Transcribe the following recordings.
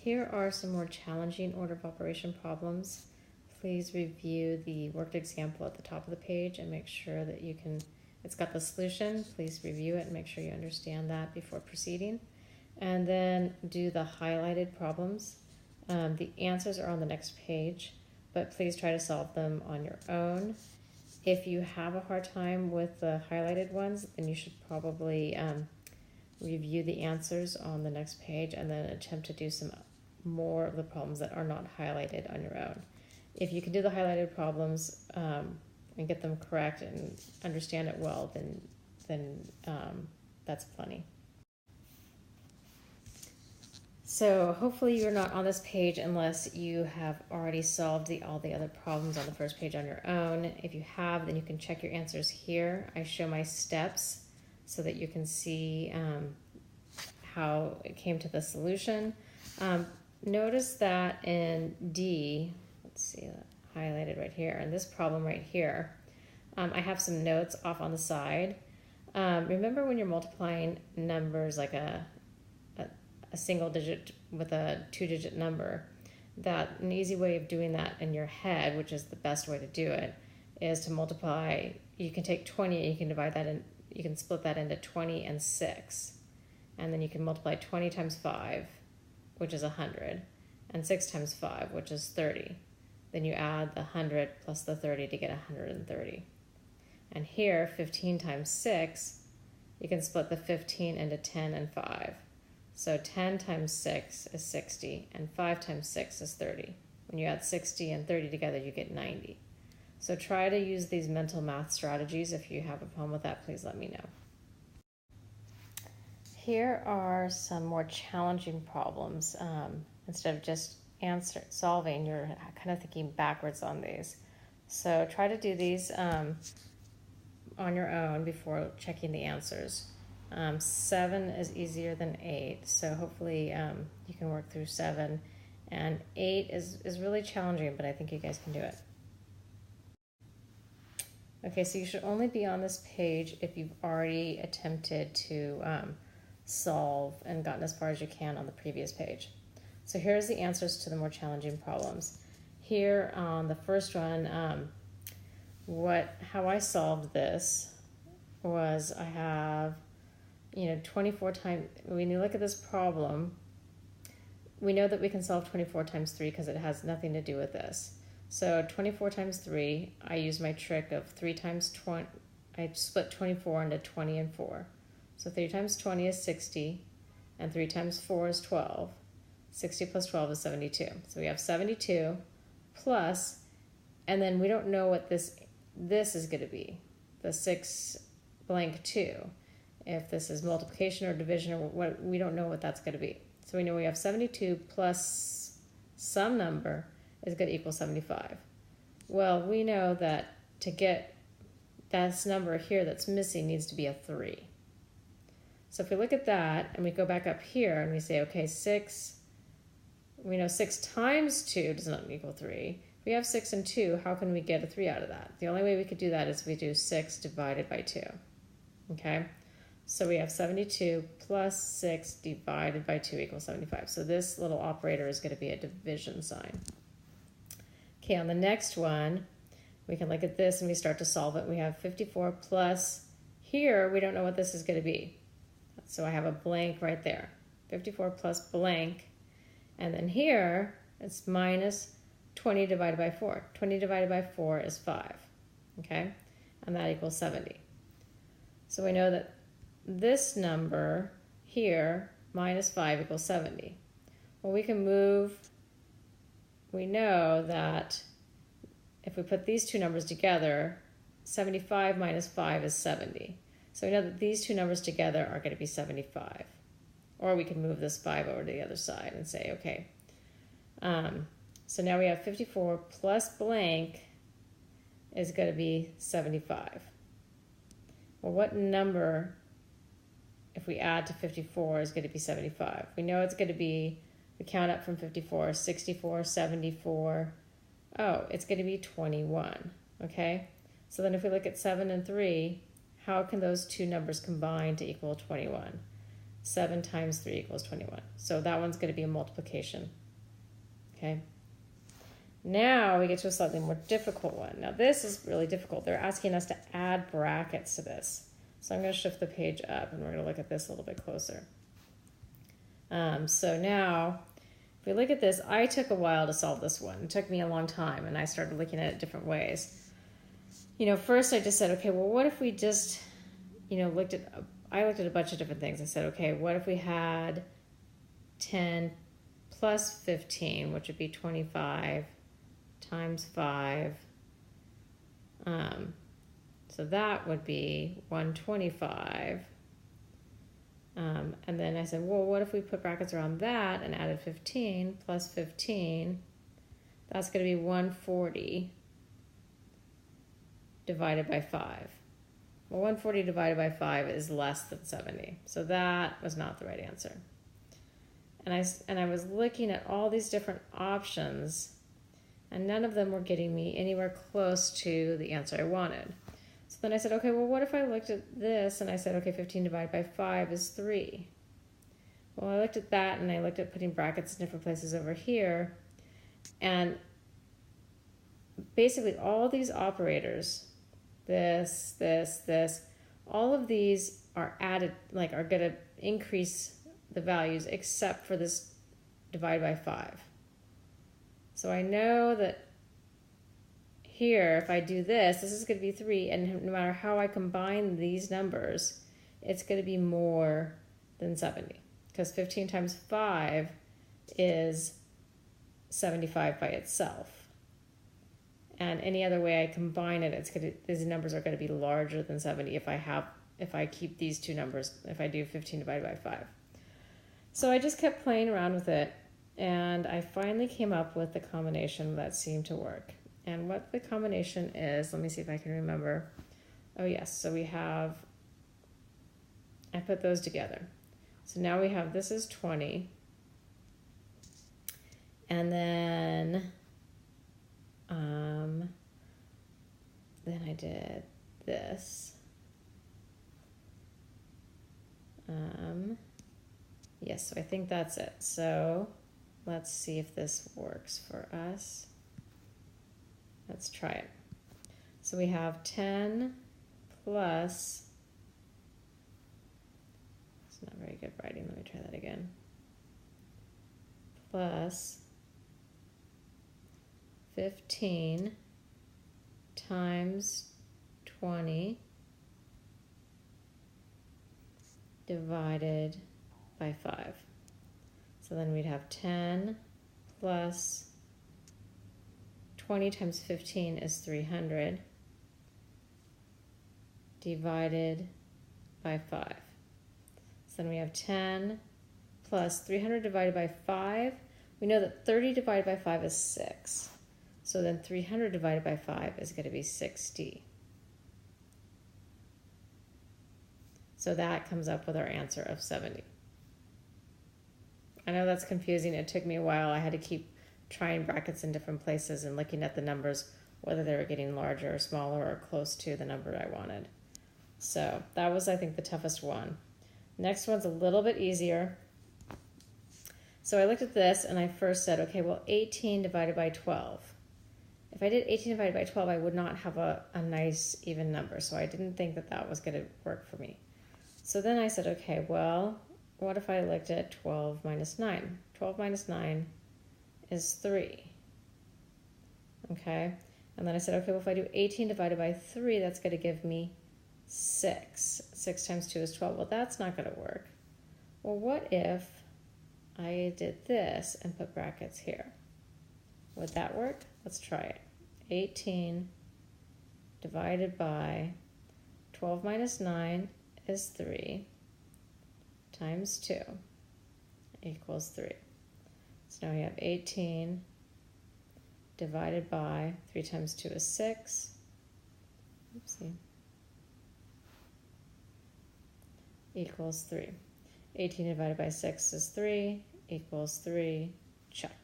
Here are some more challenging order of operation problems. Please review the worked example at the top of the page and make sure that it's got the solution. Please review it and make sure you understand that before proceeding. And then do the highlighted problems. The answers are on the next page, but please try to solve them on your own. If you have a hard time with the highlighted ones, then you should probably review the answers on the next page and then attempt to do some more of the problems that are not highlighted on your own. If you can do the highlighted problems and get them correct and understand it well, then that's plenty. So hopefully you're not on this page unless you have already solved all the other problems on the first page on your own. If you have, then you can check your answers here. I show my steps so that you can see how it came to the solution. Notice that in D, let's see, highlighted right here, in this problem right here, I have some notes off on the side. Remember when you're multiplying numbers like a single digit with a two-digit number, that an easy way of doing that in your head, which is the best way to do it, is to multiply. You can take 20 and you can divide that in, you can split that into 20 and 6. And then you can multiply 20 times 5, which is 100, and 6 times 5, which is 30. Then you add the 100 plus the 30 to get 130. And here, 15 times 6, you can split the 15 into 10 and 5. So 10 times 6 is 60, and 5 times 6 is 30. When you add 60 and 30 together, you get 90. So try to use these mental math strategies. If you have a problem with that, please let me know. Here are some more challenging problems. Instead of just solving, you're kind of thinking backwards on these. So try to do these on your own before checking the answers. 7 is easier than 8, so hopefully you can work through 7. And 8 is really challenging, but I think you guys can do it. Okay, so you should only be on this page if you've already attempted to solve and gotten as far as you can on the previous page. So here's the answers to the more challenging problems. Here on the first one, how I solved this was I have 24 times, when you look at this problem, we know that we can solve 24 times 3 because it has nothing to do with this. So 24 times 3, I use my trick of 3 times 20, I split 24 into 20 and 4. So 3 times 20 is 60, and 3 times 4 is 12. 60 plus 12 is 72. So we have 72 plus, and then we don't know what this is going to be, the 6 blank 2. If this is multiplication or division or what, we don't know what that's going to be. So we know we have 72 plus some number is going to equal 75. Well, we know that to get this number here that's missing needs to be a 3. So if we look at that and we go back up here and we say, okay, 6, we know 6 times 2 does not equal 3. If we have 6 and 2, how can we get a 3 out of that? The only way we could do that is we do 6 divided by 2. Okay? So we have 72 plus 6 divided by 2 equals 75. So this little operator is going to be a division sign. Okay, on the next one, we can look at this and we start to solve it. We have 54 plus, here we don't know what this is going to be. So I have a blank right there. 54 plus blank. And then here, it's minus 20 divided by 4. 20 divided by 4 is 5. Okay? And that equals 70. So we know that this number here, minus 5 equals 70. Well, we can move, we know that if we put these two numbers together, 75 minus 5 is 70. So we know that these two numbers together are going to be 75. Or we can move this 5 over to the other side and say, okay. So now we have 54 plus blank is going to be 75. Well, what number, if we add to 54, is going to be 75? We know it's going to be, we count up from 54, 64, 74. Oh, it's going to be 21, okay? So then if we look at 7 and 3, how can those two numbers combine to equal 21? 7 times 3 equals 21. So that one's going to be a multiplication. Okay. Now we get to a slightly more difficult one. Now this is really difficult. They're asking us to add brackets to this. So I'm going to shift the page up and we're going to look at this a little bit closer. So now, if we look at this, I took a while to solve this one. It took me a long time, and I started looking at it different ways. You know, first I just said, okay, well, what if we just, you know, I looked at a bunch of different things. I said, okay, what if we had 10 plus 15, which would be 25 times 5. So that would be 125. And then I said, well, what if we put brackets around that and added 15 plus 15? That's going to be 140 divided by 5. Well, 140 divided by 5 is less than 70. So that was not the right answer. And I was looking at all these different options, and none of them were getting me anywhere close to the answer I wanted. So then I said, okay, well, what if I looked at this and I said, okay, 15 divided by 5 is 3. Well, I looked at that and I looked at putting brackets in different places over here. And basically all these operators, this, all of these are added, like are going to increase the values except for this divide by 5. So I know that here, if I do this is going to be 3, and no matter how I combine these numbers, it's going to be more than 70, because 15 times 5 is 75 by itself. And any other way I combine it, these numbers are going to be larger than 70 if I keep these two numbers, if I do 15 divided by 5. So I just kept playing around with it, and I finally came up with the combination that seemed to work. And what the combination is, let me see if I can remember. Oh yes, so I put those together. So now we have, this is 20. And then I did this. Yes, so I think that's it. So let's see if this works for us. Let's try it. So we have 10 plus, it's not very good writing, let me try that again, plus 15 times 20 divided by 5. So then we'd have 10 plus 20 times 15 is 300 divided by 5. So then we have 10 plus 300 divided by 5. We know that 30 divided by 5 is 6. So then 300 divided by 5 is going to be 60. So that comes up with our answer of 70. I know that's confusing. It took me a while. I had to keep trying brackets in different places and looking at the numbers, whether they were getting larger or smaller or close to the number I wanted. So that was, I think, the toughest one. Next one's a little bit easier. So I looked at this and I first said, okay, well, 18 divided by 12. If I did 18 divided by 12, I would not have a nice even number. So I didn't think that that was going to work for me. So then I said, okay, well, what if I looked at 12 minus 9? 12 minus 9 is 3. Okay, and then I said, okay, well, if I do 18 divided by 3, that's going to give me 6. 6 times 2 is 12. Well, that's not going to work. Well, what if I did this and put brackets here? Would that work? Let's try it. 18 divided by 12 minus 9 is 3 times 2 equals 3. So now we have 18 divided by 3 times 2 is 6. Oopsie. Equals 3. 18 divided by 6 is 3 equals 3. Check.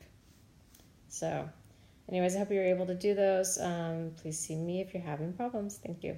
So anyways, I hope you were able to do those. Please see me if you're having problems. Thank you.